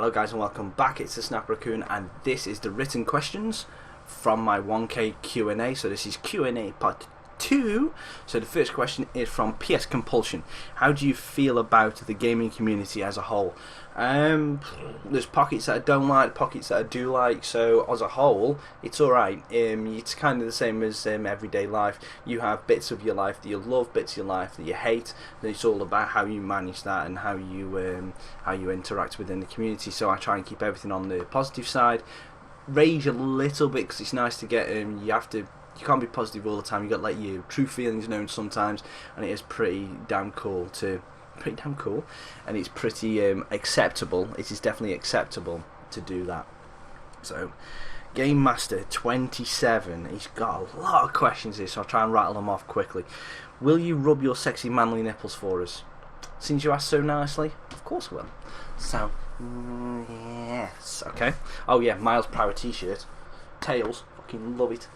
Hello guys and welcome back, it's the Snap Raccoon and this is the written questions from my 1K Q&A. So this is Q&A part 2. So the first question is from PS Compulsion. How do you feel about the gaming community as a whole? There's pockets that I don't like, pockets that I do like, so as a whole it's alright. It's kind of the same as everyday life. You have bits of your life that you love, bits of your life that you hate, and it's all about how you manage that and how you interact within the community. So I try and keep everything on the positive side, rage a little bit because it's nice to get you can't be positive all the time. You got to let your true feelings known sometimes, and it is pretty damn cool, and it's pretty acceptable. It is definitely acceptable to do that. So, Game Master 27, he's got a lot of questions here, so I'll try and rattle them off quickly. Will you rub your sexy manly nipples for us? Since you asked so nicely, of course I will. So, yes, okay. Oh yeah, Miles Power t-shirt, Tails. Love it.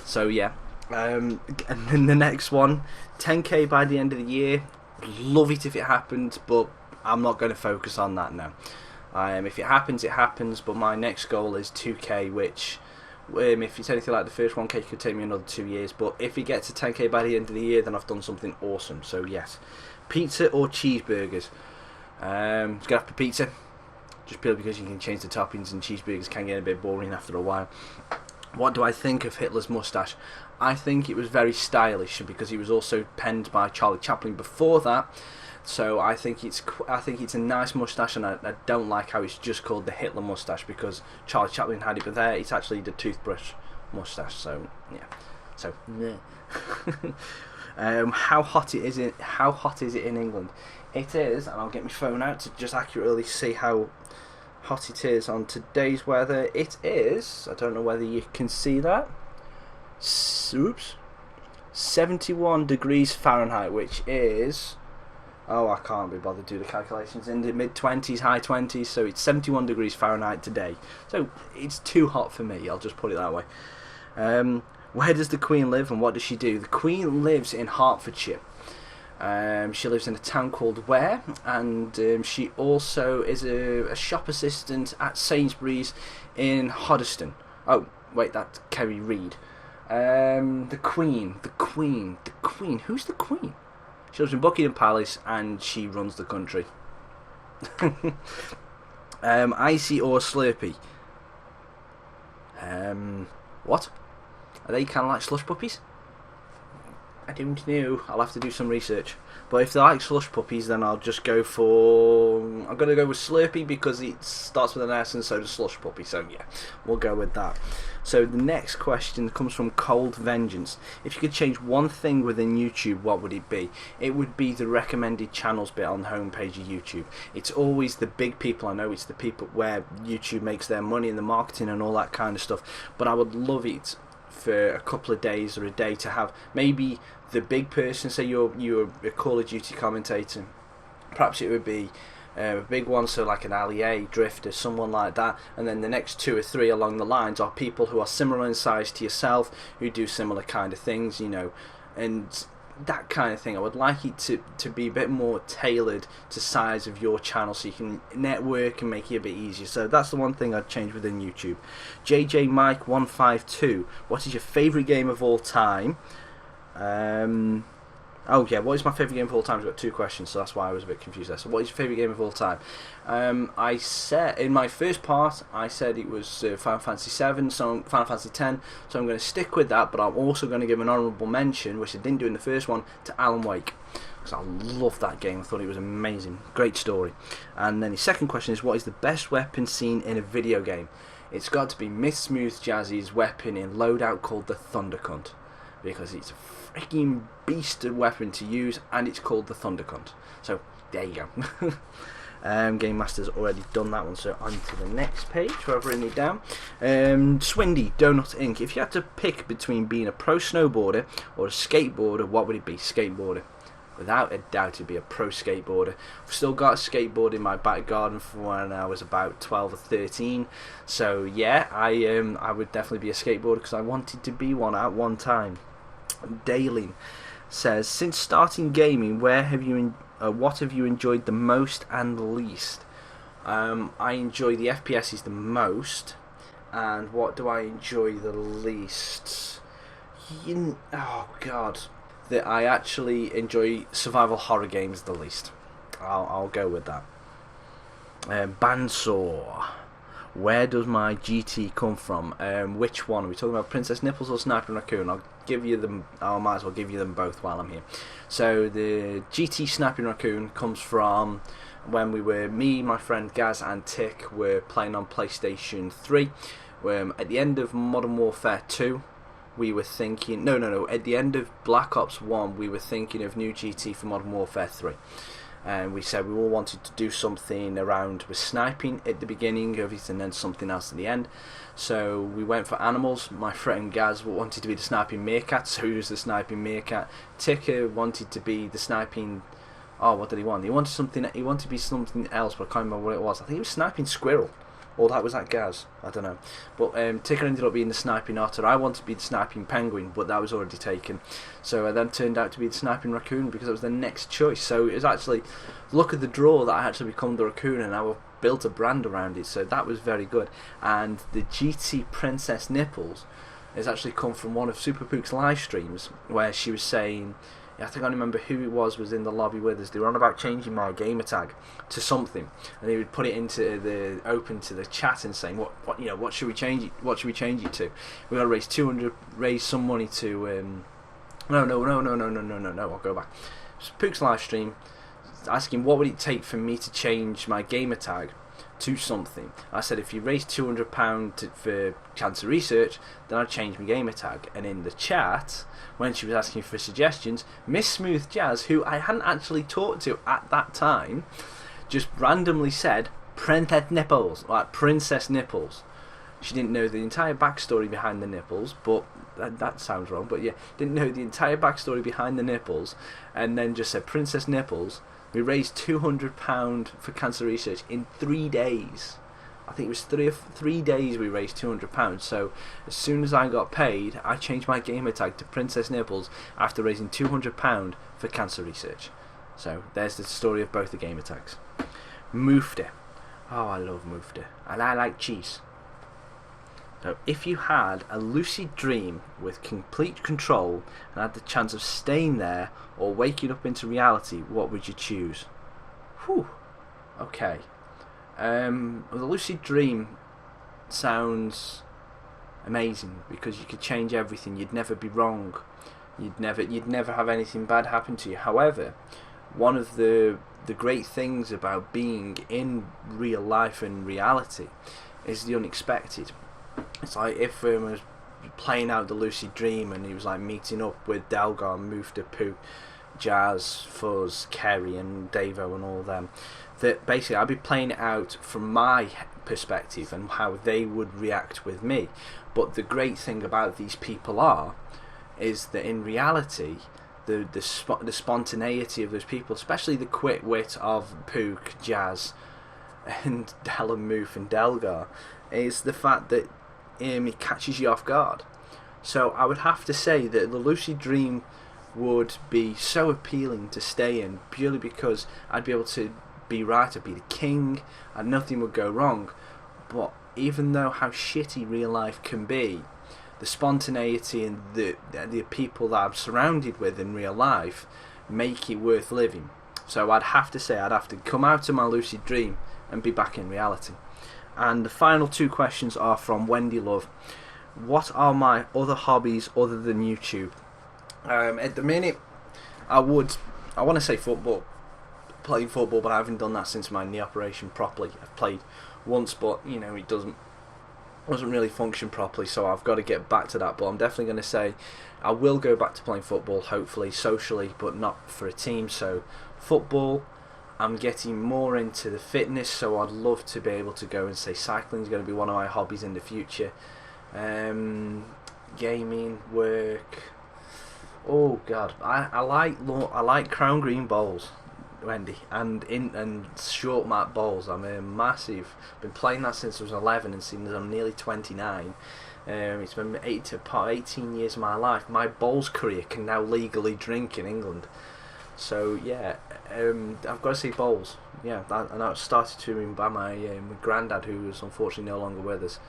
So yeah, and then the next one, 10k by the end of the year. Love it if it happens, but I'm not going to focus on that now. If it happens, it happens, but my next goal is 2k, which if it's anything like the first 1k, could take me another 2 years, but if it gets to 10k by the end of the year, then I've done something awesome. So yes, pizza or cheeseburgers? Let's go after pizza, just purely because you can change the toppings and cheeseburgers can get a bit boring after a while. What do I think of Hitler's moustache? I think it was very stylish because he was also penned by Charlie Chaplin before that. So I think it's a nice moustache, and I don't like how it's just called the Hitler moustache because Charlie Chaplin had it, but there it's actually the toothbrush moustache. So yeah. So how hot is it in England? It is, and I'll get my phone out to just accurately see how hot it is on today's weather. It is, I don't know whether you can see that, 71 degrees Fahrenheit, which is, I can't be bothered to do the calculations, in the mid-20s, high 20s, so it's 71 degrees Fahrenheit today. So it's too hot for me, I'll just put it that way. Where does the Queen live and what does she do? The Queen lives in Hertfordshire. She lives in a town called Ware, and she also is a shop assistant at Sainsbury's in Hoddesdon. Oh, wait, that's Kerry Reid. The Queen. Who's the Queen? She lives in Buckingham Palace, and she runs the country. Icy or Slurpee? What? Are they kind of like slush puppies? I don't know. I'll have to do some research. But if they're like slush puppies, then I'll just go for... I'm going to go with Slurpee because it starts with an S and so does slush puppy. So yeah, we'll go with that. So the next question comes from Cold Vengeance. If you could change one thing within YouTube, what would it be? It would be the recommended channels bit on the homepage of YouTube. It's always the big people. I know it's the people where YouTube makes their money and the marketing and all that kind of stuff. But I would love it for a couple of days or a day to have maybe the big person, say you're a Call of Duty commentator, perhaps it would be a big one, so like an Ali A, Drifter, someone like that, and then the next 2 or 3 along the lines are people who are similar in size to yourself, who do similar kind of things, you know, and that kind of thing. I would like it to be a bit more tailored to size of your channel so you can network and make it a bit easier. So that's the one thing I'd change within YouTube. JJ Mike 152, what is your favourite game of all time? Oh yeah, what is my favourite game of all time? I've got 2 questions, so that's why I was a bit confused there. So what is your favourite game of all time? I said, in my first part, I said it was Final Fantasy 7, so Final Fantasy 10, so I'm going to stick with that, but I'm also going to give an honourable mention, which I didn't do in the first one, to Alan Wake. Because I love that game, I thought it was amazing, great story. And then the second question is, what is the best weapon seen in a video game? It's got to be Miss Smooth Jazzy's weapon in Loadout called the Thundercunt, because it's a freaking beast of weapon to use, and it's called the Thundercunt. So there you go. Game Master's already done that one, so on to the next page where I've written it down. Swindy Donut Inc. If you had to pick between being a pro snowboarder or a skateboarder, what would it be? Skateboarder. Without a doubt it'd be a pro skateboarder. I've still got a skateboard in my back garden from when I was about 12 or 13. So yeah, I would definitely be a skateboarder because I wanted to be one at one time. Daling says, since starting gaming, what have you enjoyed the most and the least? I enjoy the FPSs the most, and what do I enjoy the least? Oh God, that I actually enjoy survival horror games the least. I'll go with that. Bandsaw. Where does my GT come from? Which one? Are we talking about Princess Nipples or Sniping Raccoon? I'll give you them. I might as well give you them both while I'm here. So the GT Sniping Raccoon comes from when me, my friend Gaz and Tick were playing on PlayStation 3. At the end of Modern Warfare 2, we were thinking... No. At the end of Black Ops 1, we were thinking of new GT for Modern Warfare 3. And we said we all wanted to do something around with sniping at the beginning of it and then something else at the end. So we went for animals. My friend Gaz wanted to be the sniping meerkat, so he was the sniping meerkat. Ticker wanted to be the sniping... Oh, what did he want? He wanted to be something else, but I can't remember what it was. I think he was sniping squirrel. Or that was that Gaz, I don't know. But Ticker ended up being the sniping otter. I wanted to be the sniping penguin, but that was already taken. So I then turned out to be the sniping raccoon because it was the next choice. So it was actually, look at the draw that I actually become the raccoon, and I built a brand around it. So that was very good. And the GT Princess Nipples has actually come from one of Super Pook's live streams where she was saying... I think I remember who it was in the lobby with us. They were on about changing my gamer tag to something, and they would put it into the open to the chat and saying what should we change it? What should we change it to? We got to raise some money to. No. I'll go back. Pook's live stream asking what would it take for me to change my gamer tag to something. I said if you raise £200 for cancer research, then I'd change my gamer tag. And in the chat, when she was asking for suggestions, Miss Smooth Jazz, who I hadn't actually talked to at that time, just randomly said Princess Nipples, like Princess Nipples. She didn't know the entire backstory behind the nipples, but that sounds wrong, but yeah, didn't know the entire backstory behind the nipples, and then just said Princess Nipples. We raised £200 for cancer research in 3 days. I think it was 3 days we raised £200. So as soon as I got paid, I changed my gamer tag to Princess Nipples after raising £200 for cancer research. So there's the story of both the gamer tags. Moofda. Oh, I love Moofda. And I like cheese. So if you had a lucid dream with complete control and had the chance of staying there or waking up into reality, what would you choose? Whew. Okay. The lucid dream sounds amazing because you could change everything. You'd never be wrong. You'd never have anything bad happen to you. However, one of the great things about being in real life and reality is the unexpected. It's like if I was playing out the lucid dream and he was like meeting up with Delgar, Moofda, Pook, Jazz, Fuzz, Kerry and Davo and all them, that basically I'd be playing it out from my perspective and how they would react with me. But the great thing about these people is that in reality the spontaneity of those people, especially the quick wit of Pook, Jazz and Del and Moof and Delgar, is the fact that it catches you off guard. So I would have to say that the lucid dream would be so appealing to stay in purely because I'd be able to be right, I'd be the king and nothing would go wrong. But even though how shitty real life can be, the spontaneity and the people that I'm surrounded with in real life make it worth living. So I'd have to say I'd have to come out of my lucid dream and be back in reality. And the final two questions are from Wendy Love. What are my other hobbies other than YouTube? At the minute, I want to say football, playing football, but I haven't done that since my knee operation properly. I've played once, but it doesn't really function properly, so I've got to get back to that. But I'm definitely going to say I will go back to playing football, hopefully socially, but not for a team. So football. I'm getting more into the fitness, so I'd love to be able to go and say cycling is going to be one of my hobbies in the future. Gaming, work. Oh God, I like crown green bowls, Wendy, and short mat bowls. I'm a massive. Been playing that since I was 11, and since I'm nearly 29. It's been 18 years of my life. My bowls career can now legally drink in England. So yeah, I've got to say bowls. yeah, and that was started to me by my granddad, who is unfortunately no longer with us.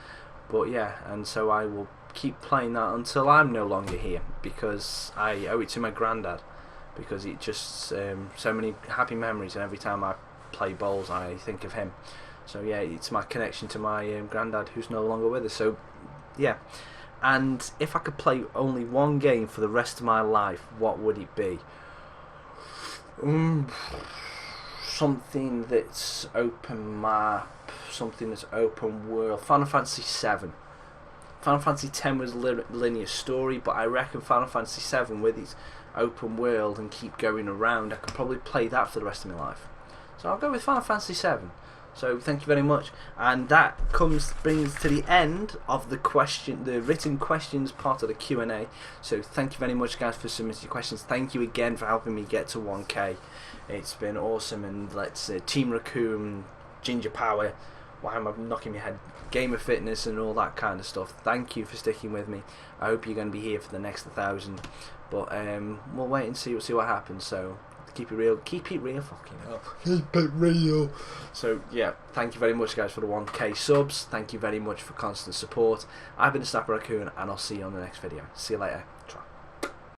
But yeah, and so I will keep playing that until I'm no longer here, because I owe it to my granddad, because it just so many happy memories, and every time I play bowls I think of him. So yeah, it's my connection to my granddad, who's no longer with us. So yeah, and if I could play only one game for the rest of my life, what would it be? Something that's open map, something that's open world. Final Fantasy 7. Final Fantasy 10 was linear story, but I reckon Final Fantasy 7 with its open world and keep going around, I could probably play that for the rest of my life. So I'll go with Final Fantasy 7. So thank you very much, and that brings to the end of the written questions part of the Q&A. So thank you very much, guys, for submitting your questions. Thank you again for helping me get to 1K. It's been awesome, and let's Team Raccoon, Ginger Power, why am I knocking my head, Gamer Fitness, and all that kind of stuff. Thank you for sticking with me. I hope you're going to be here for the next 1,000, but we'll wait and see what happens. So keep it real, fucking hell. Keep it real. So yeah, thank you very much, guys, for the 1K subs. Thank you very much for constant support. I've been the Snapper Raccoon, and I'll see you on the next video. See you later.